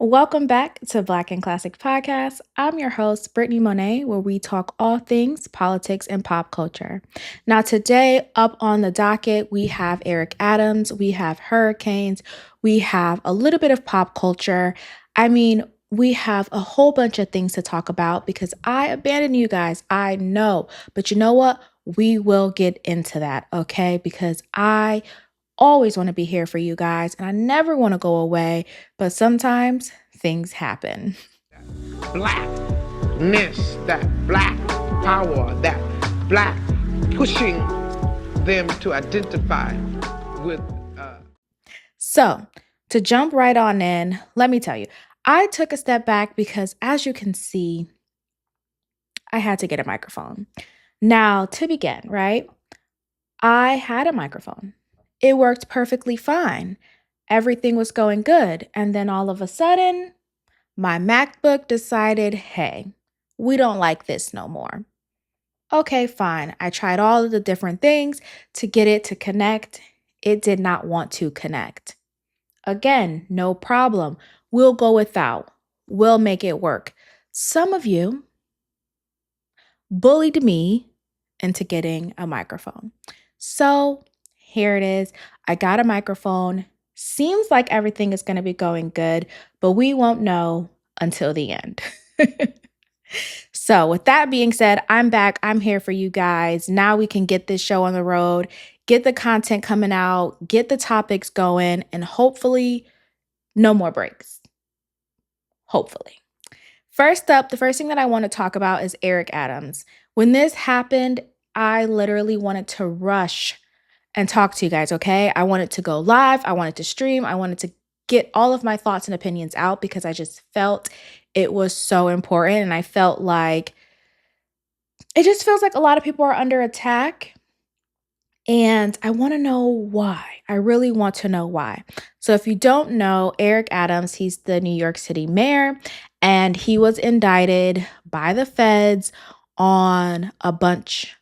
Welcome back to Black and Classic Podcast. I'm your host, Brittany Monet, where we talk all things politics and pop culture. Now, today, up on the docket, we have Eric Adams, we have hurricanes, we have a little bit of pop culture. We have a whole bunch of things to talk about because I abandoned you guys. I know. But you know what? We will get into that, okay? Because I always want to be here for you guys and I never want to go away, but sometimes things happen. Blackness, that black power, that black pushing them to identify with. So, to jump right on in, let me tell you, I took a step back because as you can see, I had to get a microphone. Now, to begin, right? I had a microphone. It worked perfectly fine. Everything was going good. And then all of a sudden, my MacBook decided, hey, we don't like this no more. Okay, fine. I tried all of the different things to get it to connect. It did not want to connect. Again, no problem. We'll go without. We'll make it work. Some of you bullied me into getting a microphone. So here it is. I got a microphone. Seems like everything is going to be going good, but we won't know until the end. So with that being said, I'm back. I'm here for you guys. Now we can get this show on the road, get the content coming out, get the topics going, and hopefully no more breaks. Hopefully. First up, the first thing that I want to talk about is Eric Adams. When this happened, I literally wanted to rush and talk to you guys, okay? I wanted to go live. I wanted to stream. I wanted to get all of my thoughts and opinions out because I just felt it was so important. And I felt like it just feels like a lot of people are under attack. And I want to know why. I really want to know why. So if you don't know, Eric Adams, he's the New York City mayor, and he was indicted by the feds on a bunch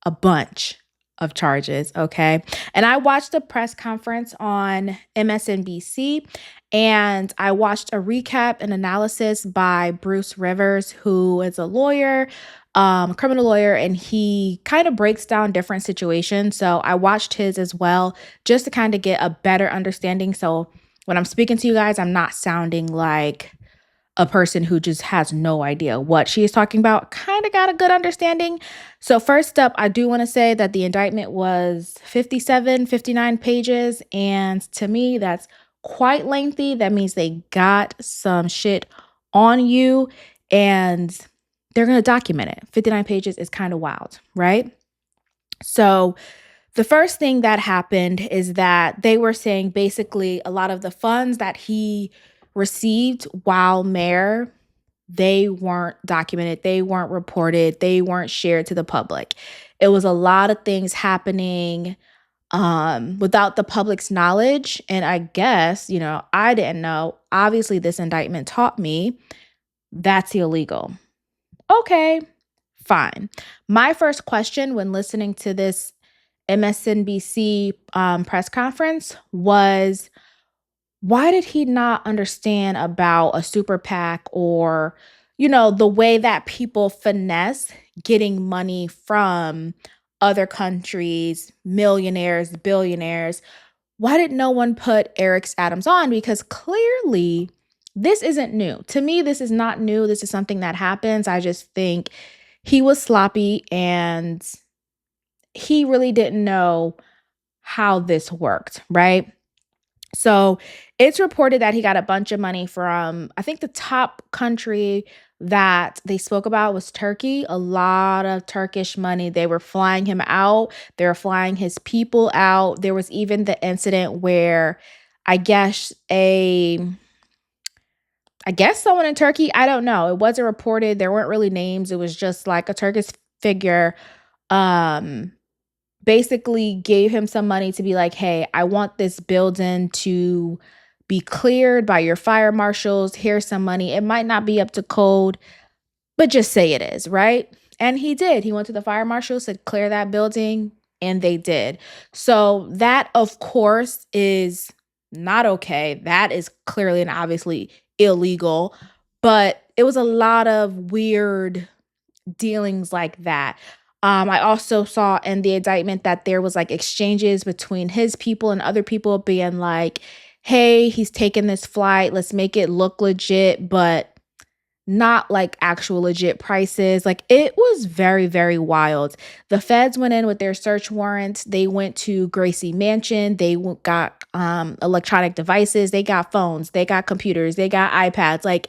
of charges, okay? And I watched a press conference on MSNBC, and I watched a recap and analysis by Bruce Rivers, who is a lawyer, criminal lawyer, and he kind of breaks down different situations. So I watched his as well, just to kind of get a better understanding. So when I'm speaking to you guys, I'm not sounding like a person who just has no idea what she is talking about. Kind of got a good understanding. So first up, I do want to say that the indictment was 59 pages. And to me, that's quite lengthy. That means they got some shit on you and they're going to document it. 59 pages is kind of wild, right? So the first thing that happened is that they were saying basically a lot of the funds that he received while mayor, they weren't documented, they weren't reported, they weren't shared to the public. It was a lot of things happening without the public's knowledge. And I guess, I didn't know. Obviously, this indictment taught me that's illegal. Okay, fine. My first question when listening to this MSNBC press conference was, why did he not understand about a super PAC or, the way that people finesse getting money from other countries, millionaires, billionaires? Why did no one put Eric Adams on? Because clearly this isn't new. To me, this is not new. This is something that happens. I just think he was sloppy and he really didn't know how this worked, right? So it's reported that he got a bunch of money from, I think the top country that they spoke about was Turkey, a lot of Turkish money. They were flying him out. They were flying his people out. There was even the incident where I guess someone in Turkey, I don't know. It wasn't reported. There weren't really names. It was just like a Turkish figure basically gave him some money to be like, hey, I want this building to be cleared by your fire marshals. Here's some money. It might not be up to code, but just say it is, right? And he did. He went to the fire marshal, said, clear that building, and they did. So that, of course, is not okay. That is clearly and obviously illegal. But it was a lot of weird dealings like that. I also saw in the indictment that there was like exchanges between his people and other people being like, hey, he's taking this flight. Let's make it look legit, but not like actual legit prices. Like it was very, very wild. The feds went in with their search warrants. They went to Gracie Mansion. They got electronic devices. They got phones. They got computers. They got iPads. Like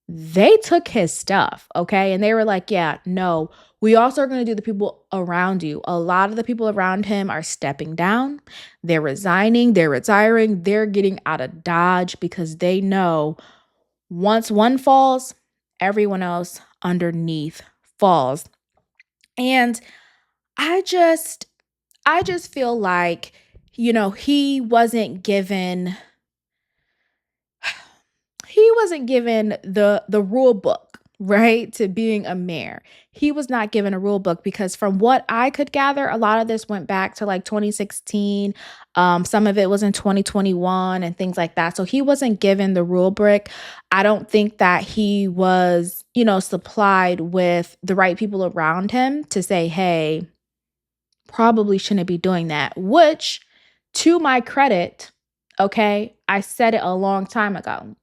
they took his stuff, okay? And they were like, yeah, no, we also are going to do the people around you. A lot of the people around him are stepping down. They're resigning. They're retiring. They're getting out of Dodge because they know once one falls, everyone else underneath falls. And I just I just feel like, he wasn't given the rule book, right, to being a mayor. He was not given a rule book because from what I could gather, a lot of this went back to like 2016. Some of it was in 2021 and things like that. So he wasn't given the rule book. I don't think that he was, supplied with the right people around him to say, hey, probably shouldn't be doing that, which to my credit, okay, I said it a long time ago.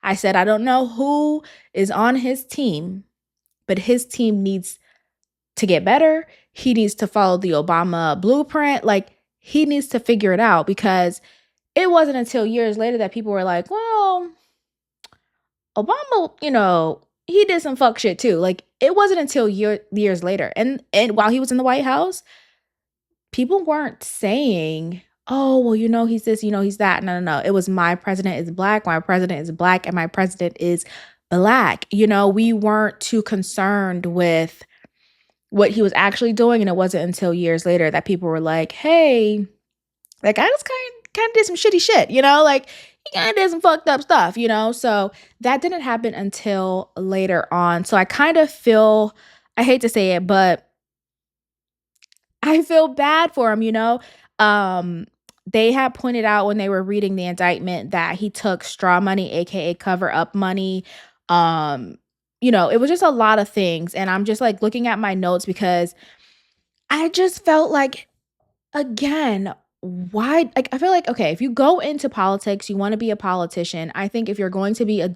I said, I don't know who is on his team, but his team needs to get better. He needs to follow the Obama blueprint. Like, he needs to figure it out because it wasn't until years later that people were like, well, Obama, he did some fuck shit too. Like, it wasn't until years later. And while he was in the White House, people weren't saying, oh, well, he's this, he's that. No, no, no. It was my president is black, my president is black, and my president is black. We weren't too concerned with what he was actually doing. And it wasn't until years later that people were like, hey, that guy was kind of did some shitty shit, like he kind of did some fucked up stuff, So that didn't happen until later on. So I kind of feel, I hate to say it, but I feel bad for him. They had pointed out when they were reading the indictment that he took straw money, aka cover up money. It was just a lot of things. And I'm just like looking at my notes because I just felt like, again, why? Like, I feel like, okay, if you go into politics, you want to be a politician. I think if you're going to be a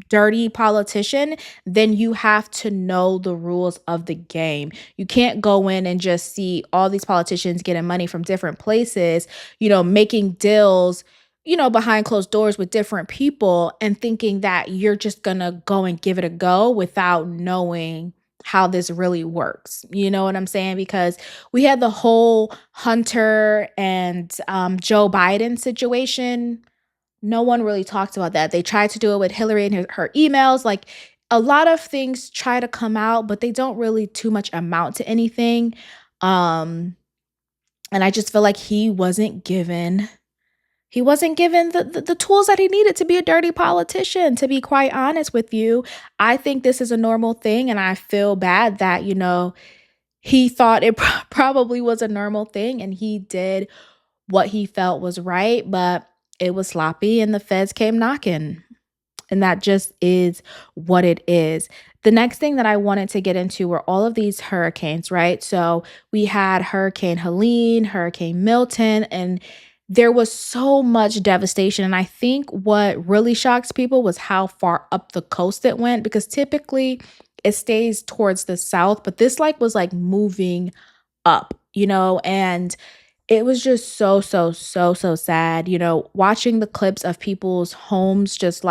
dirty politician, then you have to know the rules of the game. You can't go in and just see all these politicians getting money from different places, making deals, behind closed doors with different people and thinking that you're just gonna go and give it a go without knowing how this really works. You know what I'm saying? Because we had the whole Hunter and Joe Biden situation. No one really talked about that. They tried to do it with Hillary and her emails. Like a lot of things try to come out, but they don't really too much amount to anything. And I just feel like he wasn't given the tools that he needed to be a dirty politician, to be quite honest with you. I think this is a normal thing, and I feel bad that, he thought it probably was a normal thing, and he did what he felt was right, but it was sloppy and the feds came knocking. And that just is what it is. The next thing that I wanted to get into were all of these hurricanes, right? So we had Hurricane Helene, Hurricane Milton, and there was so much devastation. And I think what really shocks people was how far up the coast it went, because typically it stays towards the south, but this was moving up, and it was just so, so, so, so sad, watching the clips of people's homes just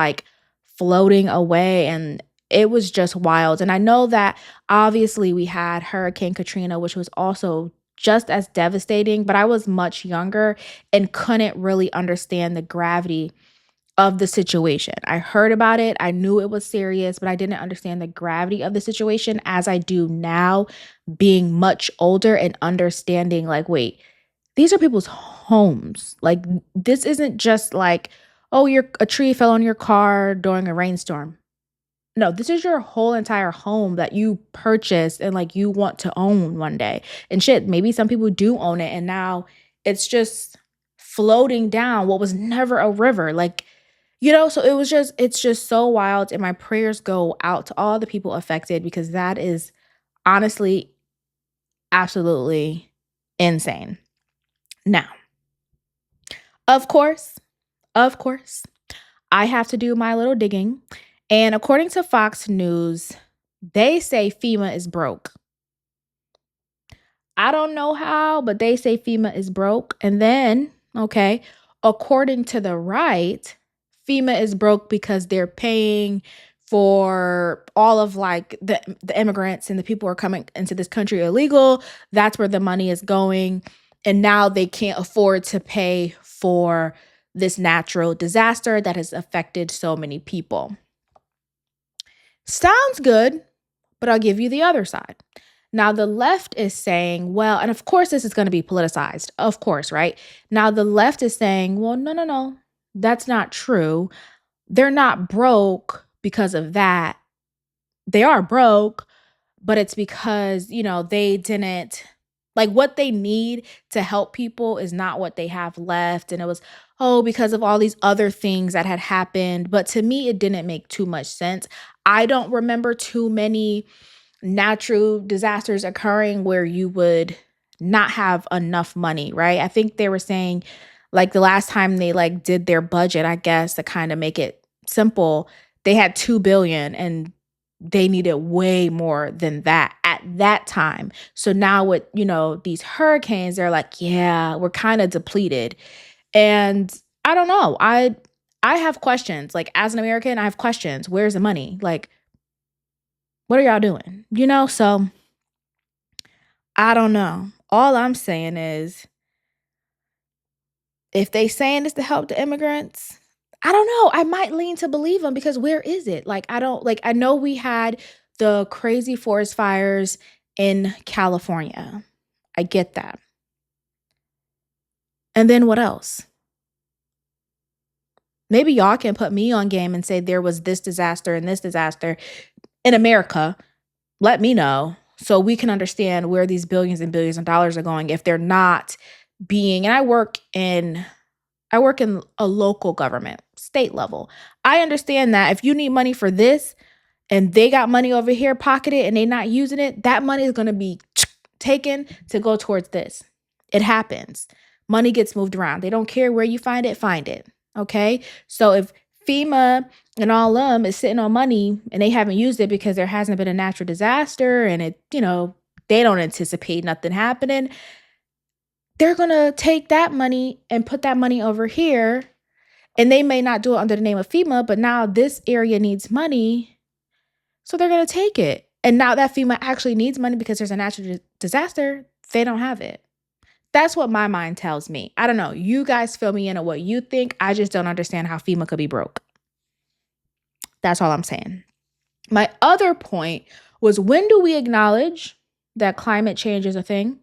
floating away. And it was just wild. And I know that obviously we had Hurricane Katrina, which was also just as devastating, but I was much younger and couldn't really understand the gravity of the situation. I heard about it. I knew it was serious, but I didn't understand the gravity of the situation as I do now, being much older and understanding wait, these are people's homes. Like, this isn't just oh, a tree fell on your car during a rainstorm. No, this is your whole entire home that you purchased and you want to own one day. And shit, maybe some people do own it and now it's just floating down what was never a river. Like, so it's just so wild. And my prayers go out to all the people affected because that is honestly absolutely insane. Now, of course, of course, I have to do my little digging. And according to Fox News, they say FEMA is broke. I don't know how, but they say FEMA is broke. And then, okay, according to the right, FEMA is broke because they're paying for all of like the immigrants and the people who are coming into this country illegal. That's where the money is going. And now they can't afford to pay for this natural disaster that has affected so many people. Sounds good, but I'll give you the other side. Now, the left is saying, well, and of course, this is going to be politicized, of course, right? Now, the left is saying, well, no, that's not true. They're not broke because of that. They are broke, but it's because, they didn't like what they need to help people is not what they have left. And it was, because of all these other things that had happened. But to me, it didn't make too much sense. I don't remember too many natural disasters occurring where you would not have enough money, right? I think they were saying like the last time they like did their budget, I guess to kind of make it simple, they had 2 billion and they needed way more than that at that time. So now with, these hurricanes, they're like, yeah, we're kind of depleted. And I don't know. I have questions. Like as an American, I have questions. Where's the money? Like what are y'all doing? So I don't know. All I'm saying is if they saying this to help the immigrants, I don't know. I might lean to believe them because where is it? Like I know we had the crazy forest fires in California. I get that. And then what else? Maybe y'all can put me on game and say there was this disaster and this disaster in America. Let me know so we can understand where these billions and billions of dollars are going if they're not being, and I work in a local government, state level. I understand that if you need money for this and they got money over here pocketed and they not using it, that money is going to be taken to go towards this. It happens. Money gets moved around. They don't care where you find it, find it. Okay? So if FEMA and all them is sitting on money and they haven't used it because there hasn't been a natural disaster and it, they don't anticipate nothing happening, they're going to take that money and put that money over here. And they may not do it under the name of FEMA, but now this area needs money. So they're going to take it. And now that FEMA actually needs money because there's a natural disaster, they don't have it. That's what my mind tells me. I don't know. You guys fill me in on what you think. I just don't understand how FEMA could be broke. That's all I'm saying. My other point was, when do we acknowledge that climate change is a thing?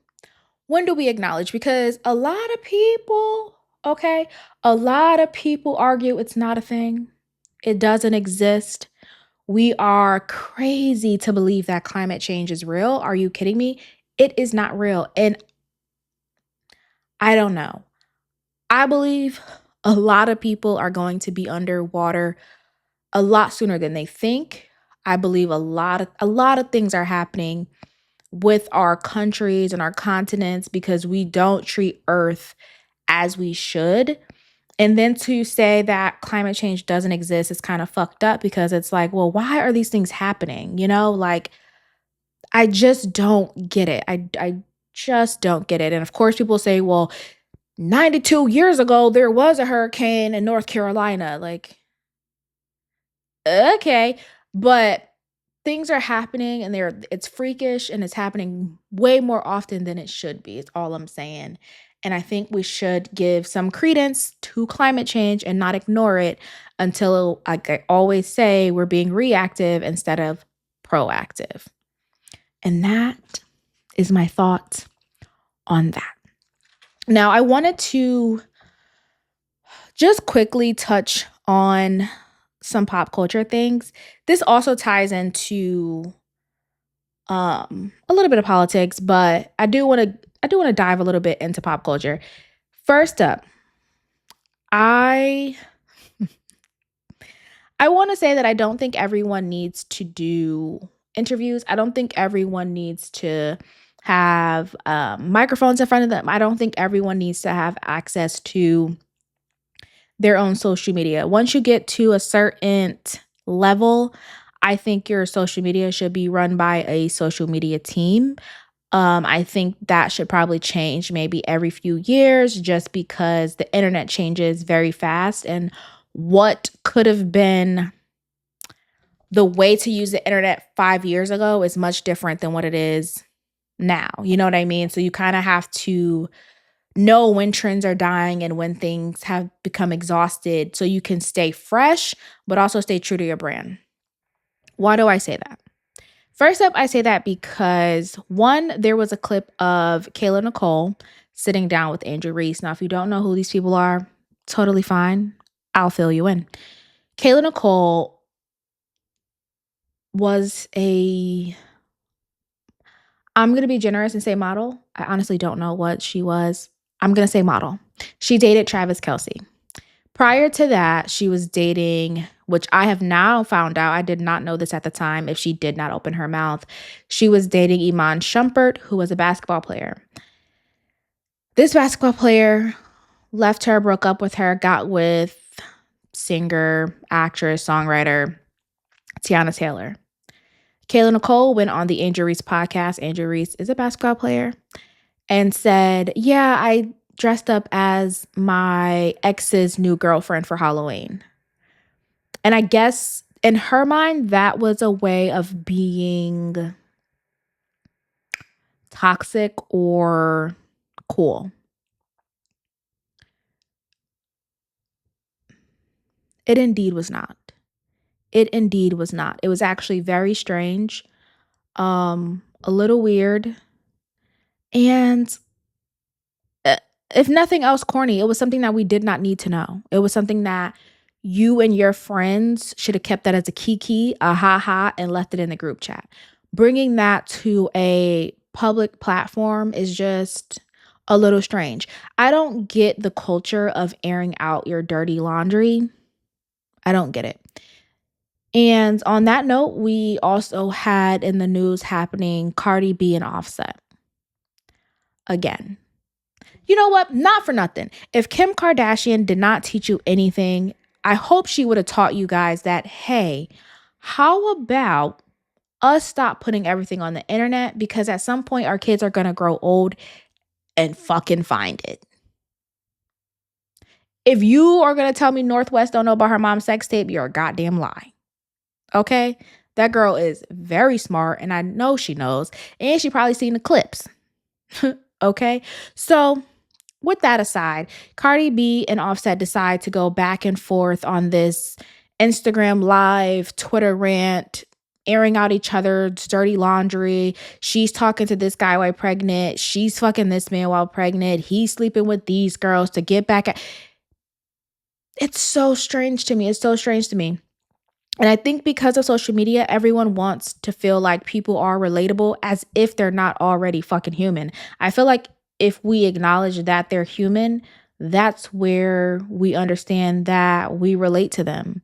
When do we acknowledge? Because a lot of people argue it's not a thing. It doesn't exist. We are crazy to believe that climate change is real. Are you kidding me? It is not real. And I don't know. I believe a lot of people are going to be underwater a lot sooner than they think. I believe a lot of things are happening with our countries and our continents because we don't treat Earth as we should. And then to say that climate change doesn't exist is kind of fucked up because it's like, well, why are these things happening? Like I just don't get it. I just don't get it. And of course people say, well, 92 years ago, there was a hurricane in North Carolina. Like, okay, but things are happening and it's freakish and it's happening way more often than it should be. It's all I'm saying. And I think we should give some credence to climate change and not ignore it until, like I always say, we're being reactive instead of proactive. And that is my thoughts on that. Now, I wanted to just quickly touch on some pop culture things. This also ties into a little bit of politics, but I do want to dive a little bit into pop culture. First up, I I want to say that I don't think everyone needs to do interviews. I don't think everyone needs to have microphones in front of them. I don't think everyone needs to have access to their own social media. Once you get to a certain level, I think your social media should be run by a social media team. I think that should probably change maybe every few years just because the internet changes very fast. And what could have been the way to use the internet 5 years ago is much different than what it is now. You know what I mean? So you kind of have to know when trends are dying and when things have become exhausted so you can stay fresh, but also stay true to your brand. Why do I say that? First up, I say that because one, there was a clip of Kayla Nicole sitting down with Andrew Reese. Now, if you don't know who these people are, totally fine. I'll fill you in. Kayla Nicole was I'm going to be generous and say model. I honestly don't know what she was. I'm going to say model. She dated Travis Kelce. Prior to that, she was dating, which I have now found out, I did not know this at the time if she did not open her mouth. She was dating Iman Shumpert, who was a basketball player. This basketball player left her, broke up with her, got with singer, actress, songwriter Tiana Taylor. Kayla Nicole went on the Andrew Reese podcast. Andrew Reese is a basketball player and said, yeah, I dressed up as my ex's new girlfriend for Halloween. And I guess in her mind, that was a way of being toxic or cool. It indeed was not. It indeed was not. It was actually very strange, a little weird, and if nothing else, corny. It was something that we did not need to know. It was something that you and your friends should have kept that as a kiki, a ha, and left it in the group chat. Bringing that to a public platform is just a little strange. I don't get the culture of airing out your dirty laundry. I don't get it. And on that note, we also had in the news happening Cardi B and Offset. Again, you know what? Not for nothing. If Kim Kardashian did not teach you anything, I hope she would have taught you guys that, hey, how about us stop putting everything on the internet? Because at some point, our kids are going to grow old and fucking find it. If you are going to tell me Northwest don't know about her mom's sex tape, you're a goddamn lie. Okay? That girl is very smart, and I know she knows. And she probably seen the clips. Okay? So with that aside, Cardi B and Offset decide to go back and forth on this Instagram live, Twitter rant, airing out each other's dirty laundry. She's talking to this guy while pregnant. She's fucking this man while pregnant. He's sleeping with these girls to get back at. It's so strange to me. It's so strange to me. And I think because of social media, everyone wants to feel like people are relatable as if they're not already fucking human. I feel like if we acknowledge that they're human, that's where we understand that we relate to them.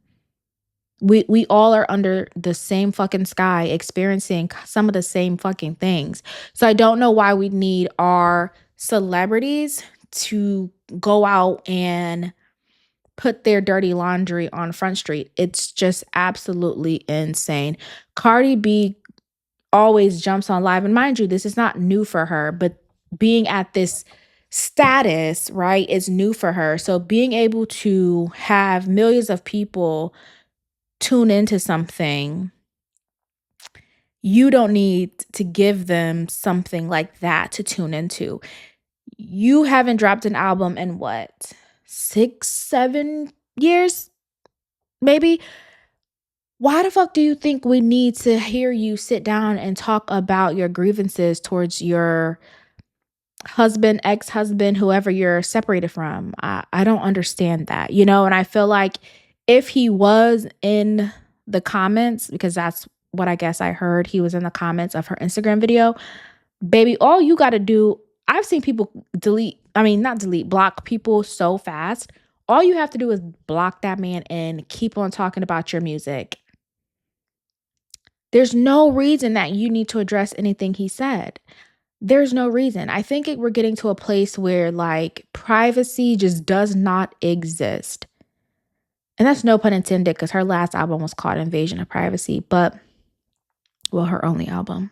We all are under the same fucking sky experiencing some of the same fucking things. So I don't know why we need our celebrities to go out and put their dirty laundry on Front Street. It's just absolutely insane. Cardi B always jumps on live. And mind you, this is not new for her, but being at this status, right, is new for her. So being able to have millions of people tune into something, you don't need to give them something like that to tune into. You haven't dropped an album in what, 6-7 years, maybe? Why the fuck do you think we need to hear you sit down and talk about your grievances towards your husband, ex-husband, whoever you're separated from? I don't understand that, you know? And I feel like if he was in the comments, because that's what I guess I heard, he was in the comments of her Instagram video, baby, all you got to do, I've seen people block people so fast. All you have to do is block that man and keep on talking about your music. There's no reason that you need to address anything he said. There's no reason. I think we're getting to a place where like privacy just does not exist. And that's no pun intended because her last album was called Invasion of Privacy, but well, her only album.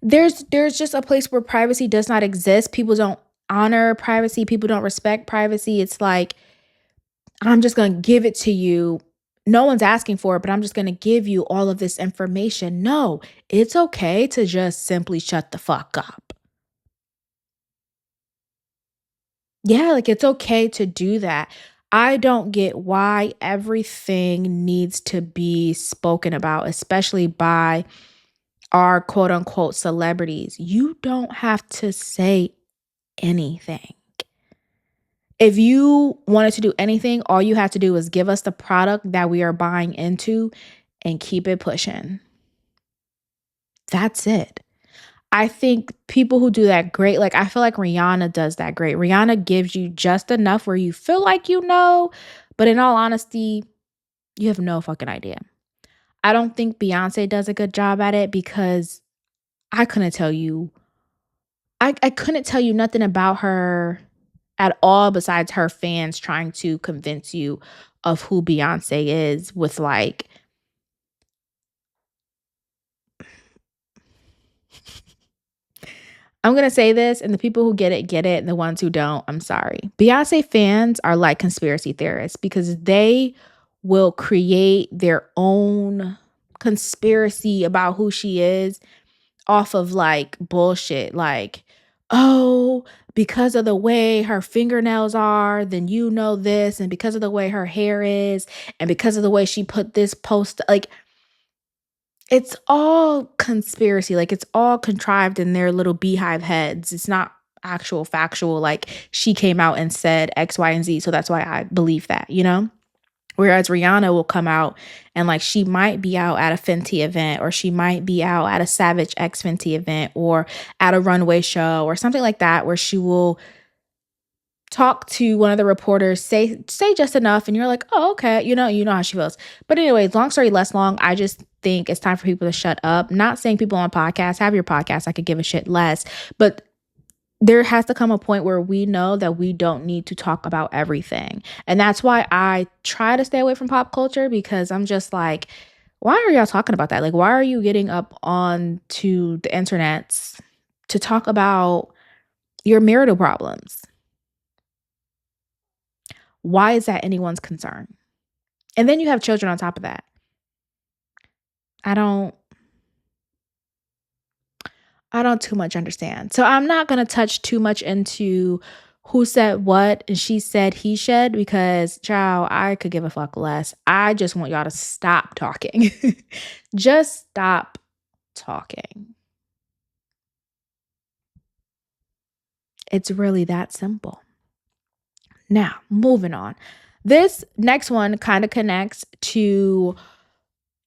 There's just a place where privacy does not exist. People don't honor privacy, people don't respect privacy. It's like, I'm just going to give it to you. No one's asking for it, but I'm just going to give you all of this information. No, it's okay to just simply shut the fuck up. Yeah, like it's okay to do that. I don't get why everything needs to be spoken about, especially by our quote unquote celebrities. You don't have to say anything. If you wanted to do anything, all you have to do is give us the product that we are buying into and keep it pushing. That's it. I think people who do that great, like I feel like Rihanna does that great. Rihanna gives you just enough where you feel like you know, but in all honesty, you have no fucking idea. I don't think Beyonce does a good job at it because I couldn't tell you, I couldn't tell you nothing about her at all besides her fans trying to convince you of who Beyonce is with like I'm going to say this, and the people who get it, and the ones who don't, I'm sorry. Beyonce fans are like conspiracy theorists because they will create their own conspiracy about who she is off of like bullshit. Like, oh, because of the way her fingernails are, then you know this, and because of the way her hair is, and because of the way she put this post, like, it's all conspiracy, like, it's all contrived in their little beehive heads. It's not actual factual, like, she came out and said X, Y, and Z, so that's why I believe that, you know? Whereas Rihanna will come out and, like, she might be out at a Fenty event, or she might be out at a Savage X Fenty event, or at a runway show, or something like that, where she will talk to one of the reporters, say just enough, and you're like, oh, okay, you know how she feels. But anyways, long story less long, I just think it's time for people to shut up. Not saying people on podcasts, have your podcast, I could give a shit less, but there has to come a point where we know that we don't need to talk about everything. And that's why I try to stay away from pop culture, because I'm just like, why are y'all talking about that? Like, why are you getting up on to the internets to talk about your marital problems? Why is that anyone's concern? And then you have children on top of that. I don't I don't too much understand. So I'm not going to touch too much into who said what and she said he said, because child, I could give a fuck less. I just want y'all to stop talking. Just stop talking. It's really that simple. Now, moving on. This next one kind of connects to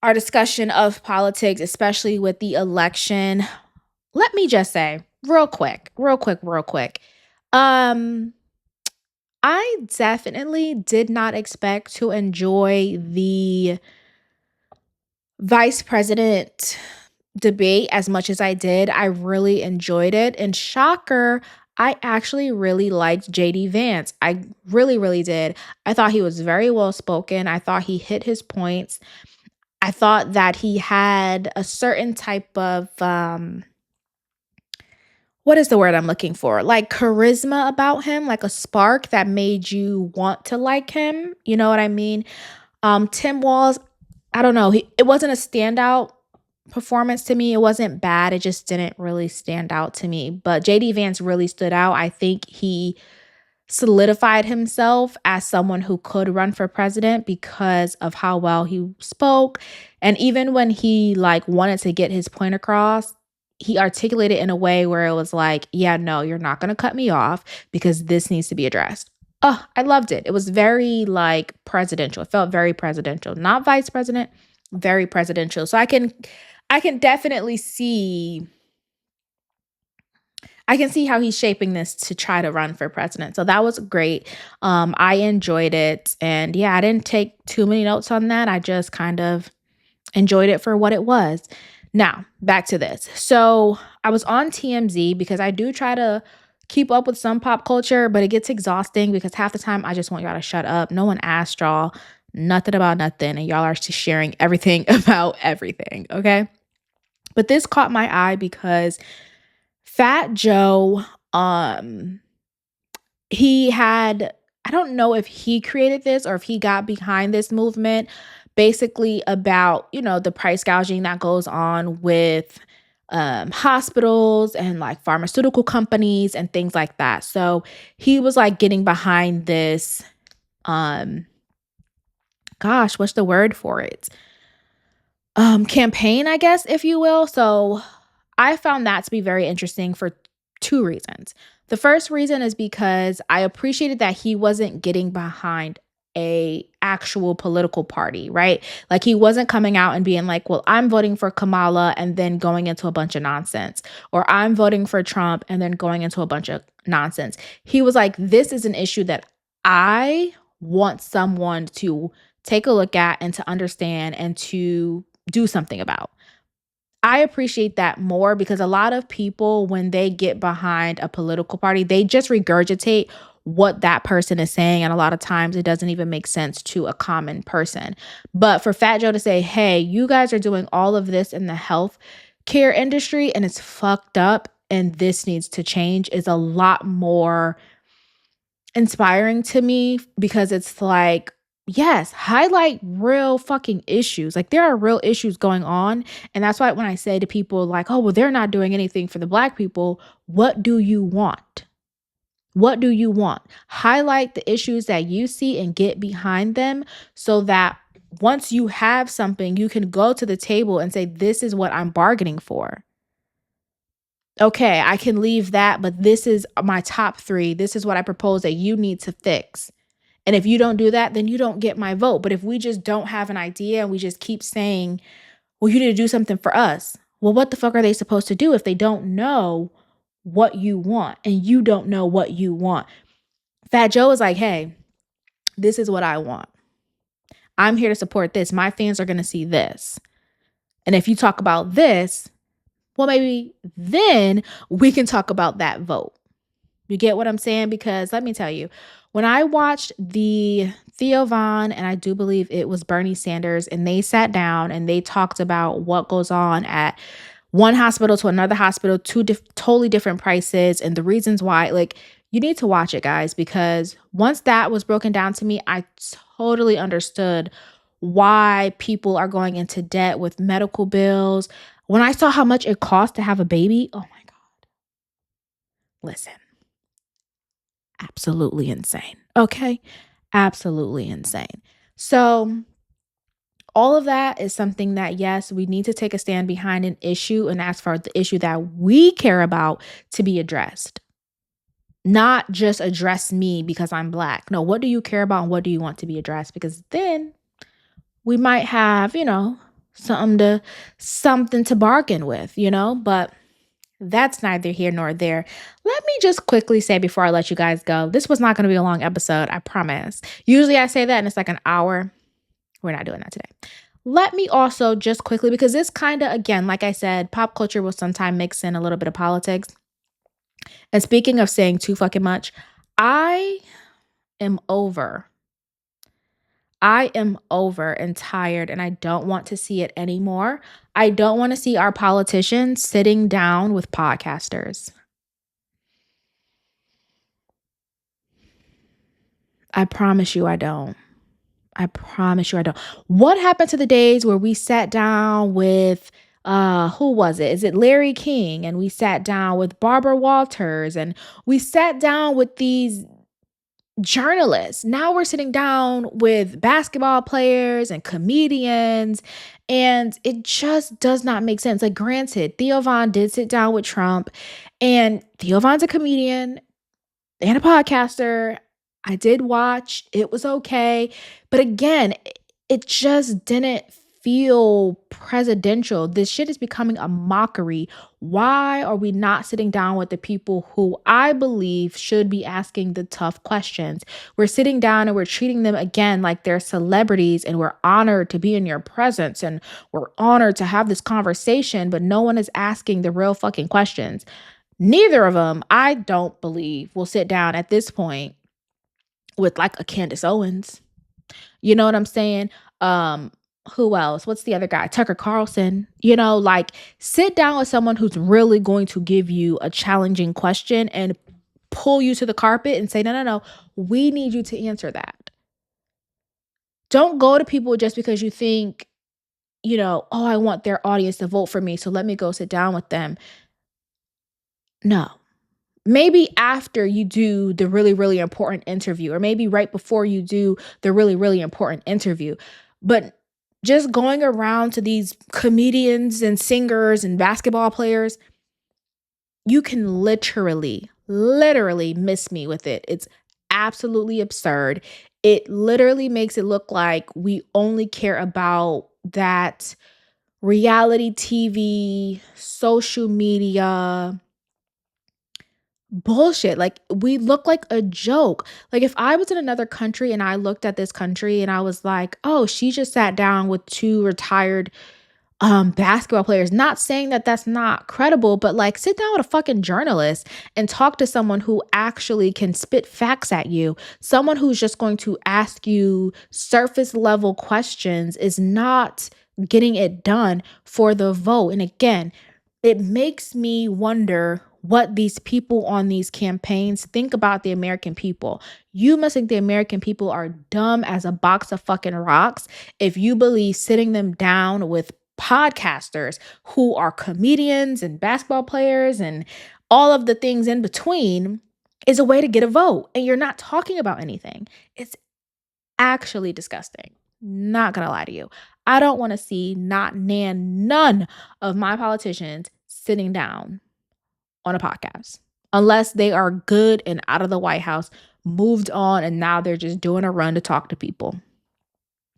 our discussion of politics, especially with the election. Let me just say real quick. Um, I definitely did not expect to enjoy the vice president debate as much as I did. I really enjoyed it. And shocker, I actually really liked JD Vance. I really, really did. I thought he was very well spoken. I thought he hit his points. I thought that he had a certain type of what is the word I'm looking for? Like charisma about him, like a spark that made you want to like him. You know what I mean? Tim Walz, I don't know. It wasn't a standout performance to me. It wasn't bad. It just didn't really stand out to me. But JD Vance really stood out. I think he solidified himself as someone who could run for president because of how well he spoke. And even when he like wanted to get his point across, he articulated in a way where it was like, yeah, no, you're not going to cut me off because this needs to be addressed. Oh, I loved it. It was very like presidential. It felt very presidential, not vice president, very presidential. So I can definitely see I can see how he's shaping this to try to run for president. So that was great. I enjoyed it. And yeah, I didn't take too many notes on that. I just kind of enjoyed it for what it was. Now, back to this. So I was on TMZ because I do try to keep up with some pop culture, but it gets exhausting because half the time I just want y'all to shut up. No one asked y'all nothing about nothing, and y'all are just sharing everything about everything, okay? But this caught my eye because Fat Joe, he had, I don't know if he created this or if he got behind this movement, basically about, the price gouging that goes on with hospitals and like pharmaceutical companies and things like that. So he was like getting behind this, gosh, what's the word for it? Campaign, I guess, if you will. So I found that to be very interesting for two reasons. The first reason is because I appreciated that he wasn't getting behind a actual political party, right? Like he wasn't coming out and being like, well, I'm voting for Kamala and then going into a bunch of nonsense, or I'm voting for Trump and then going into a bunch of nonsense. He was like, this is an issue that I want someone to take a look at and to understand and to do something about. I appreciate that more because a lot of people, when they get behind a political party, they just regurgitate what that person is saying. And a lot of times it doesn't even make sense to a common person. But for Fat Joe to say, hey, you guys are doing all of this in the health care industry and it's fucked up and this needs to change is a lot more inspiring to me because it's like, yes, highlight real fucking issues. Like there are real issues going on. And that's why when I say to people like, oh, well, they're not doing anything for the Black people. What do you want? What do you want? Highlight the issues that you see and get behind them so that once you have something, you can go to the table and say, this is what I'm bargaining for. Okay, I can leave that, but this is my top 3. This is what I propose that you need to fix. And if you don't do that, then you don't get my vote. But if we just don't have an idea and we just keep saying, well, you need to do something for us. Well, what the fuck are they supposed to do if they don't know what you want and you don't know what you want? Fat Joe is like, hey, this is what I want. I'm here to support this. My fans are going to see this. And if you talk about this, well, maybe then we can talk about that vote. You get what I'm saying? Because let me tell you, when I watched the Theo Von, and I do believe it was Bernie Sanders, and they sat down and they talked about what goes on at one hospital to another hospital, two totally different prices and the reasons why, like, you need to watch it, guys, because once that was broken down to me, I totally understood why people are going into debt with medical bills. When I saw how much it costs to have a baby, oh my God. Listen, absolutely insane. Okay. Absolutely insane. So all of that is something that, yes, we need to take a stand behind an issue and ask for the issue that we care about to be addressed. Not just address me because I'm Black. No, what do you care about and what do you want to be addressed? Because then we might have, something to bargain with, but that's neither here nor there. Let me just quickly say before I let you guys go, this was not going to be a long episode, I promise. Usually I say that and it's like an hour. We're not doing that today. Let me also just quickly, because this kind of, again, like I said, pop culture will sometimes mix in a little bit of politics. And speaking of saying too fucking much, I am over and tired, and I don't want to see it anymore. I don't want to see our politicians sitting down with podcasters. I promise you I don't. I promise you I don't. What happened to the days where we sat down with, who was it? Is it Larry King? And we sat down with Barbara Walters, and we sat down with these journalists. Now we're sitting down with basketball players and comedians, and it just does not make sense. Like, granted, Theo Von did sit down with Trump, and Theo Von's a comedian and a podcaster. I did watch. It was okay. But again, it just didn't feel presidential. This shit is becoming a mockery. Why are we not sitting down with the people who I believe should be asking the tough questions? We're sitting down and we're treating them again like they're celebrities, and we're honored to be in your presence and we're honored to have this conversation, but no one is asking the real fucking questions. Neither of them, I don't believe, will sit down at this point with like a Candace Owens. You know what I'm saying? Um, who else? What's the other guy? Tucker Carlson. Like, sit down with someone who's really going to give you a challenging question and pull you to the carpet and say, no, no, no, we need you to answer that. Don't go to people just because you think, oh, I want their audience to vote for me, so let me go sit down with them. No. Maybe after you do the really, really important interview, or maybe right before you do the really, really important interview. But just going around to these comedians and singers and basketball players, you can literally miss me with it. It's absolutely absurd. It literally makes it look like we only care about that reality TV, social media bullshit. Like, we look like a joke. Like, if I was in another country and I looked at this country and I was like, oh, she just sat down with two retired basketball players. Not saying that that's not credible, but like, sit down with a fucking journalist and talk to someone who actually can spit facts at you. Someone who's just going to ask you surface level questions is not getting it done for the vote. And again, it makes me wonder what these people on these campaigns think about the American people. You must think the American people are dumb as a box of fucking rocks if you believe sitting them down with podcasters who are comedians and basketball players and all of the things in between is a way to get a vote, and you're not talking about anything. It's actually disgusting. Not gonna lie to you. I don't want to see none of my politicians sitting down on a podcast unless they are good and out of the White House, moved on, and now they're just doing a run to talk to people.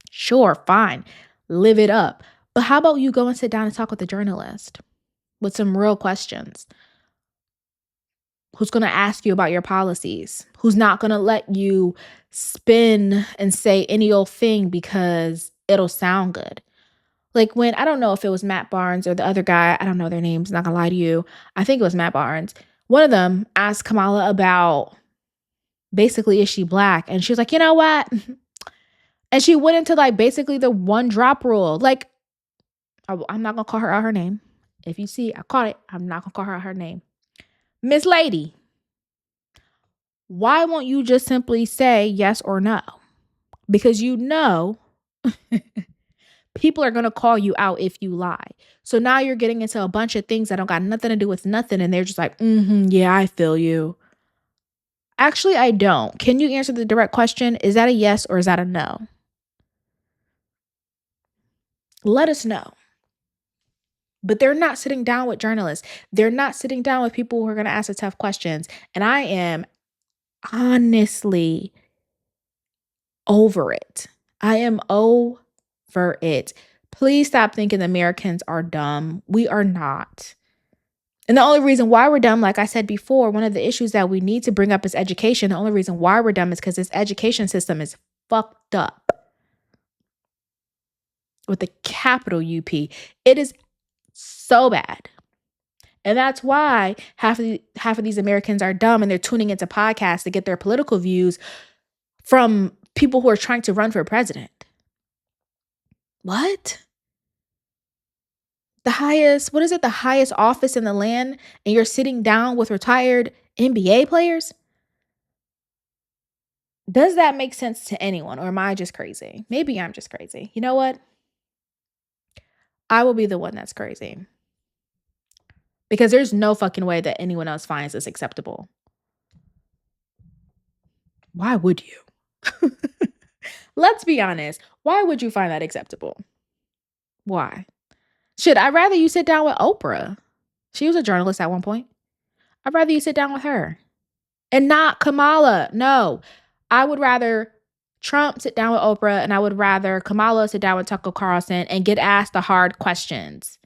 Sure, fine, live it up. But how about you go and sit down and talk with a journalist with some real questions? Who's going to ask you about your policies? Who's not going to let you spin and say any old thing because it'll sound good? Like, when, I don't know if it was Matt Barnes or the other guy, I don't know their names, not gonna lie to you. I think it was Matt Barnes. One of them asked Kamala about basically, is she black? And she was like, you know what? And she went into like basically the one drop rule. Like, I'm not gonna call her out her name. If you see, I caught it. I'm not gonna call her out her name. Miss Lady, why won't you just simply say yes or no? Because people are going to call you out if you lie. So now you're getting into a bunch of things that don't got nothing to do with nothing. And they're just like, yeah, I feel you. Actually, I don't. Can you answer the direct question? Is that a yes or is that a no? Let us know. But they're not sitting down with journalists. They're not sitting down with people who are going to ask the tough questions. And I am honestly over it. I am over it. Please stop thinking Americans are dumb. We are not. And the only reason why we're dumb, like I said before, one of the issues that we need to bring up is education. The only reason why we're dumb is because this education system is fucked up. With a capital UP. It is so bad. And that's why half of these Americans are dumb, and they're tuning into podcasts to get their political views from people who are trying to run for president. What? The highest office in the land, and you're sitting down with retired NBA players? Does that make sense to anyone, or am I just crazy? Maybe I'm just crazy. You know what? I will be the one that's crazy. Because there's no fucking way that anyone else finds this acceptable. Why would you? Let's be honest. Why would you find that acceptable? Why? I'd rather you sit down with Oprah. She was a journalist at one point. I'd rather you sit down with her. And not Kamala. No. I would rather Trump sit down with Oprah, and I would rather Kamala sit down with Tucker Carlson and get asked the hard questions.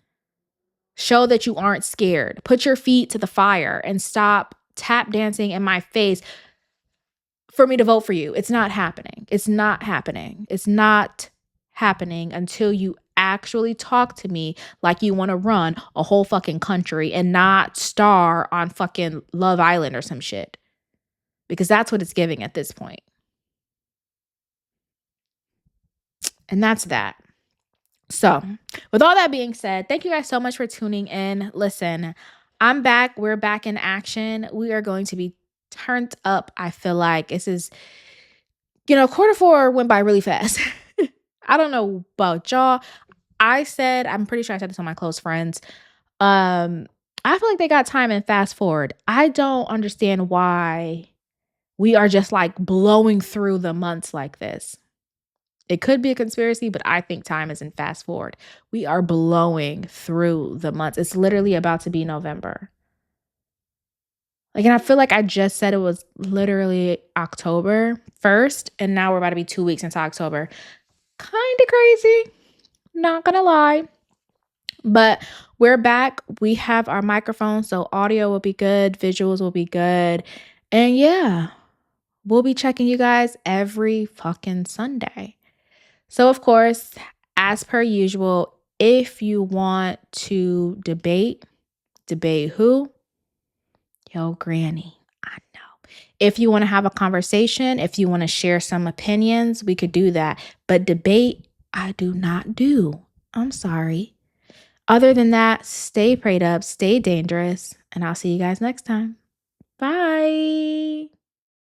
Show that you aren't scared. Put your feet to the fire and stop tap dancing in my face for me to vote for you. It's not happening. It's not happening. It's not happening until you actually talk to me like you want to run a whole fucking country and not star on fucking Love Island or some shit. Because that's what it's giving at this point. And that's that. So, with all that being said, thank you guys so much for tuning in. Listen, I'm back. We're back in action. We are going to be turned up. I feel like this is, quarter four went by really fast. I don't know about y'all. I'm pretty sure I said this to my close friends. I feel like they got time and fast forward. I don't understand why we are just like blowing through the months like this. It could be a conspiracy, but I think time is in fast forward. We are blowing through the months. It's literally about to be November. And I feel like I just said it was literally October 1st, and now we're about to be 2 weeks into October. Kind of crazy, not gonna lie. But we're back. We have our microphone, so audio will be good, visuals will be good. And yeah, we'll be checking you guys every fucking Sunday. So, of course, as per usual, if you want to debate who? Yo, granny, I know. If you want to have a conversation, if you want to share some opinions, we could do that. But debate, I do not do. I'm sorry. Other than that, stay prayed up, stay dangerous, and I'll see you guys next time. Bye.